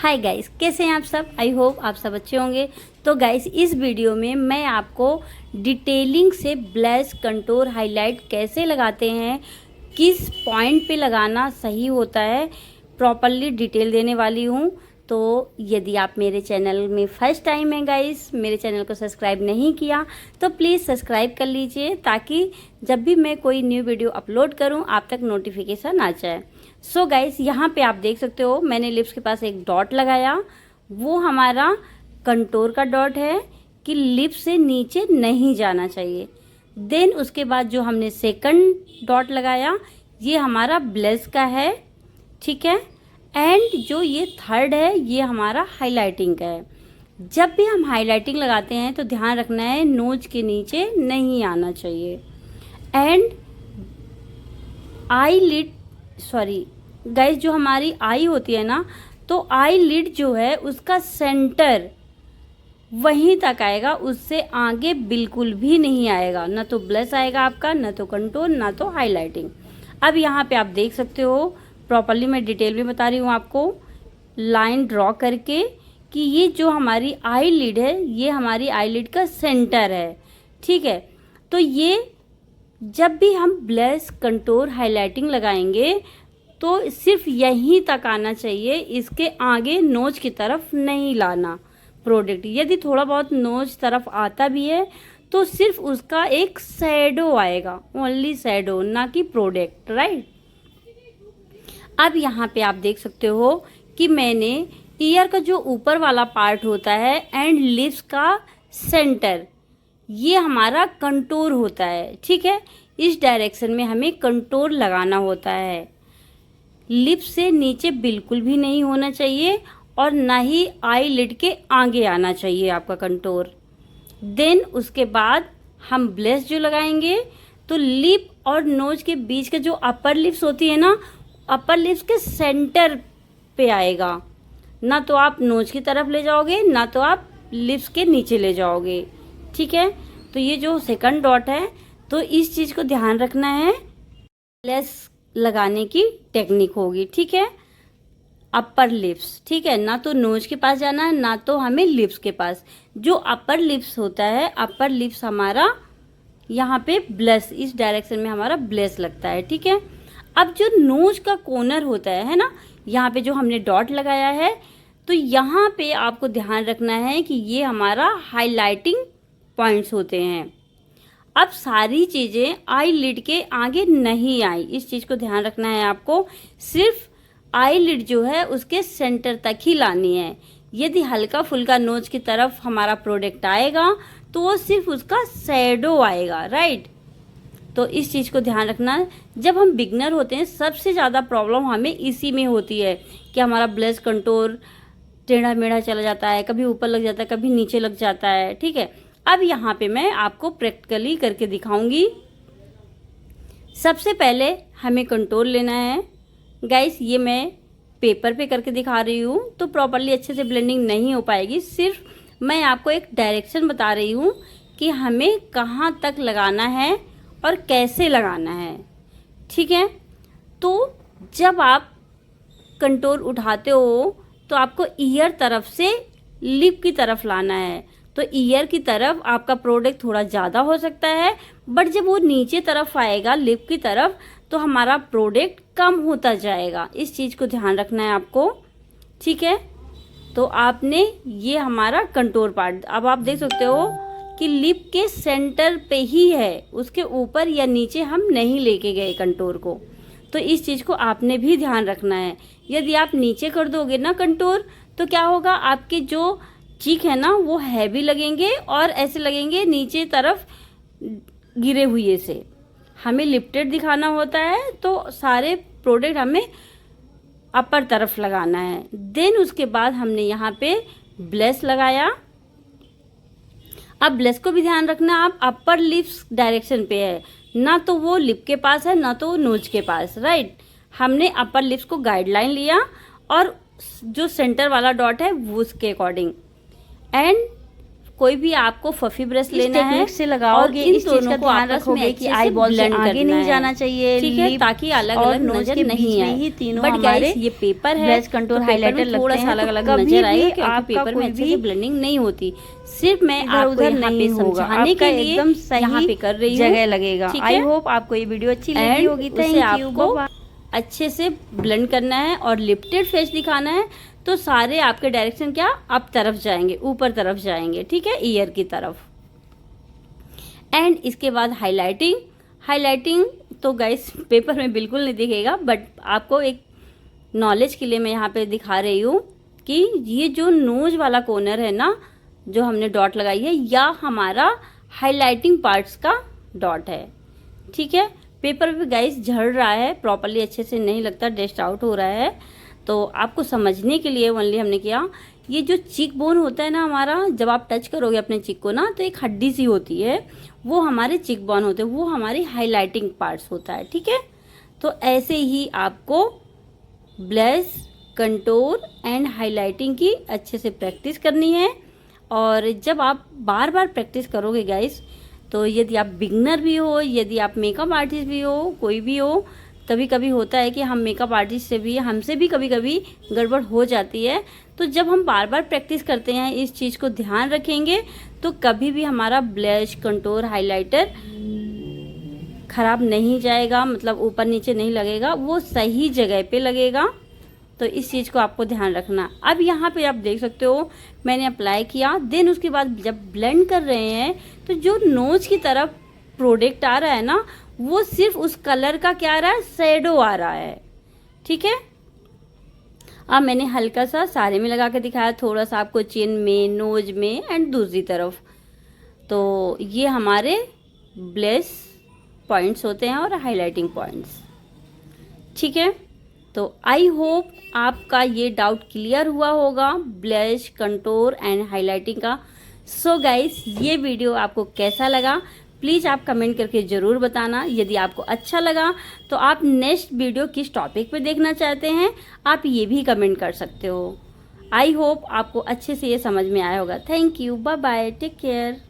Hi guys, कैसे हैं आप सब। आई होप आप सब अच्छे होंगे। तो गाइस, इस वीडियो में मैं आपको डिटेलिंग से ब्लश, कंटूर, हाईलाइट कैसे लगाते हैं, किस पॉइंट पे लगाना सही होता है, प्रॉपरली डिटेल देने वाली हूँ। तो यदि आप मेरे चैनल में फर्स्ट टाइम है गाइस, मेरे चैनल को सब्सक्राइब नहीं किया तो प्लीज़ सब्सक्राइब कर लीजिए, ताकि जब भी मैं कोई न्यू वीडियो अपलोड करूं आप तक नोटिफिकेशन आ जाए। सो गाइस, यहाँ पे आप देख सकते हो मैंने लिप्स के पास एक डॉट लगाया। वो हमारा कंटूर का डॉट है कि लिप्स से नीचे नहीं जाना चाहिए। देन उसके बाद जो हमने सेकंड डॉट लगाया ये हमारा ब्लश का है, ठीक है। एंड जो ये थर्ड है ये हमारा हाइलाइटिंग का है। जब भी हम हाइलाइटिंग लगाते हैं तो ध्यान रखना है नोज के नीचे नहीं आना चाहिए। And eyelid, sorry guys, जो हमारी आई होती है ना, तो आई लिड जो है उसका सेंटर वहीं तक आएगा, उससे आगे बिल्कुल भी नहीं आएगा। ना तो ब्लश आएगा आपका, ना तो कंटूर, ना तो हाइलाइटिंग। अब यहाँ पे आप देख सकते हो, प्रॉपरली मैं डिटेल में बता रही हूँ आपको, लाइन ड्रॉ करके कि ये जो हमारी आई लिड है ये हमारी आई लिड का सेंटर है, ठीक है। तो ये जब भी हम ब्लश, कंटूर, हाइलाइटिंग लगाएंगे तो सिर्फ यहीं तक आना चाहिए, इसके आगे नोज की तरफ नहीं लाना प्रोडक्ट। यदि थोड़ा बहुत नोज तरफ आता भी है तो सिर्फ उसका एक शैडो आएगा, ओनली शैडो, ना कि प्रोडक्ट, राइट। अब यहाँ पे आप देख सकते हो कि मैंने ईयर का जो ऊपर वाला पार्ट होता है एंड लिप्स का सेंटर, ये हमारा कंटूर होता है, ठीक है। इस डायरेक्शन में हमें कंटूर लगाना होता है। लिप्स से नीचे बिल्कुल भी नहीं होना चाहिए और ना ही आई लिड के आगे आना चाहिए आपका कंटूर। देन उसके बाद हम ब्लश जो लगाएंगे तो लिप और नोज के बीच का जो अपर लिप्स होती है ना, अपर लिप्स के सेंटर पे आएगा। ना तो आप नोज की तरफ ले जाओगे, ना तो आप लिप्स के नीचे ले जाओगे, ठीक है। तो ये जो सेकंड डॉट है, तो इस चीज़ को ध्यान रखना है। ब्लश लगाने की टेक्निक होगी, ठीक है। अपर लिप्स, ठीक है, ना तो नोज के पास जाना है, ना तो हमें लिप्स के पास। जो अपर लिप्स होता है, अपर लिप्स हमारा यहाँ पे ब्लश, इस डायरेक्शन में हमारा ब्लश लगता है, ठीक है। अब जो नोज का कॉर्नर होता है ना, यहाँ पे जो हमने डॉट लगाया है, तो यहाँ पे आपको ध्यान रखना है कि ये हमारा हाइलाइटिंग पॉइंट्स होते हैं। अब सारी चीज़ें आई लिड के आगे नहीं आई, इस चीज़ को ध्यान रखना है आपको। सिर्फ आई लिड जो है उसके सेंटर तक ही लानी है। यदि हल्का फुल्का नोज की तरफ हमारा प्रोडक्ट आएगा तो वो सिर्फ उसका शैडो आएगा, राइट। तो इस चीज़ को ध्यान रखना। जब हम बिगनर होते हैं सबसे ज़्यादा प्रॉब्लम हमें इसी में होती है कि हमारा ब्लश, कंटूर टेढ़ा मेढ़ा चला जाता है, कभी ऊपर लग जाता है, कभी नीचे लग जाता है, ठीक है। अब यहाँ पे मैं आपको प्रैक्टिकली करके दिखाऊंगी। सबसे पहले हमें कंटूर लेना है गाइस। ये मैं पेपर पे करके दिखा रही हूँ तो प्रॉपरली अच्छे से ब्लेंडिंग नहीं हो पाएगी। सिर्फ मैं आपको एक डायरेक्शन बता रही हूँ कि हमें कहाँ तक लगाना है और कैसे लगाना है, ठीक है। तो जब आप कंटूर उठाते हो तो आपको ईयर तरफ से लिप की तरफ लाना है। तो ईयर की तरफ आपका प्रोडक्ट थोड़ा ज़्यादा हो सकता है, बट जब वो नीचे तरफ आएगा लिप की तरफ तो हमारा प्रोडक्ट कम होता जाएगा। इस चीज़ को ध्यान रखना है आपको, ठीक है। तो आपने ये हमारा कंटूर पार्ट, अब आप देख सकते हो कि लिप के सेंटर पे ही है, उसके ऊपर या नीचे हम नहीं लेके गए कंटूर को। तो इस चीज़ को आपने भी ध्यान रखना है। यदि आप नीचे कर दोगे ना कंटूर तो क्या होगा, आपके जो चीक है ना वो हैवी लगेंगे और ऐसे लगेंगे नीचे तरफ गिरे हुए से। हमें लिफ्टेड दिखाना होता है तो सारे प्रोडक्ट हमें अपर तरफ लगाना है। देन उसके बाद हमने यहाँ पे ब्लश लगाया। अब ब्लश को भी ध्यान रखना, आप अपर लिप्स डायरेक्शन पे है, ना तो वो लिप के पास है ना तो नोज के पास, राइट। हमने अपर लिप्स को गाइडलाइन लिया और जो सेंटर वाला डॉट है वो उसके अकॉर्डिंग। एंड कोई भी आपको फफी ब्रश लेना है से लगाओगे, इन इस चीज दोनों का को ध्यान आपस में रखोगे कि आई बॉल से आगे नहीं जाना चाहिए, ठीक है, ताकि अलग अलग नजर नहीं आए। ही तीनों बट हमारे गाइस ये पेपर है, ब्रश कंटूर हाइलाइटर थोड़ा सा अलग अलग नजर आएगा क्योंकि पेपर में अच्छे से ब्लेंडिंग नहीं होती। सिर्फ मैं आपको यहाँ पे समझाने के लिए एकदम यहाँ पे कर रही हूँ, जगह लगेगा। आई होप आपको ये वीडियो अच्छी लगी होगी। Thank you. आपको अच्छे से ब्लेंड करना है और लिफ्टेड फेस दिखाना है, तो सारे आपके डायरेक्शन क्या अप तरफ जाएंगे, ऊपर तरफ जाएंगे, ठीक है, ईयर की तरफ। एंड इसके बाद हाइलाइटिंग तो गाइस पेपर में बिल्कुल नहीं दिखेगा, बट आपको एक नॉलेज के लिए मैं यहाँ पे दिखा रही हूँ कि ये जो नोज वाला कॉर्नर है ना, जो हमने डॉट लगाई है, या हमारा हाइलाइटिंग पार्ट्स का डॉट है, ठीक है। पेपर पे गाइस झड़ रहा है, प्रॉपरली अच्छे से नहीं लगता, डस्ट आउट हो रहा है। तो आपको समझने के लिए ओनली हमने किया, ये जो चिक बोन होता है ना हमारा, जब आप टच करोगे अपने चिक को ना, तो एक हड्डी सी होती है, वो हमारे चिक बोन होते हैं, वो हमारी हाइलाइटिंग पार्ट्स होता है, ठीक है। तो ऐसे ही आपको ब्लश, कंटूर एंड हाइलाइटिंग की अच्छे से प्रैक्टिस करनी है। और जब आप बार बार प्रैक्टिस करोगे गाइस, तो यदि आप बिगनर भी हो, यदि आप मेकअप आर्टिस्ट भी हो, कोई भी हो, कभी कभी होता है कि हम मेकअप आर्टिस्ट से भी, हमसे भी कभी कभी गड़बड़ हो जाती है। तो जब हम बार बार प्रैक्टिस करते हैं, इस चीज़ को ध्यान रखेंगे, तो कभी भी हमारा ब्लश, कंटूर, हाइलाइटर खराब नहीं जाएगा, मतलब ऊपर नीचे नहीं लगेगा, वो सही जगह पे लगेगा। तो इस चीज़ को आपको ध्यान रखना। अब यहाँ पे आप देख सकते हो मैंने अप्लाई किया, देन उसके बाद जब ब्लेंड कर रहे हैं, तो जो नोज की तरफ प्रोडक्ट आ रहा है ना, वो सिर्फ उस कलर का क्या आ रहा है, शैडो आ रहा है, ठीक है। अब मैंने हल्का सा सारे में लगा के दिखाया, थोड़ा सा आपको चिन में, नोज में एंड दूसरी तरफ। तो ये हमारे ब्लश पॉइंट्स होते हैं और हाइलाइटिंग पॉइंट्स, ठीक है। तो आई होप आपका ये डाउट क्लियर हुआ होगा ब्लश, कंटूर एंड हाइलाइटिंग का। सो गाइस, ये वीडियो आपको कैसा लगा प्लीज़ आप कमेंट करके ज़रूर बताना। यदि आपको अच्छा लगा तो आप नेक्स्ट वीडियो किस टॉपिक पे देखना चाहते हैं, आप ये भी कमेंट कर सकते हो। आई होप आपको अच्छे से ये समझ में आया होगा। Thank you, bye bye, take care.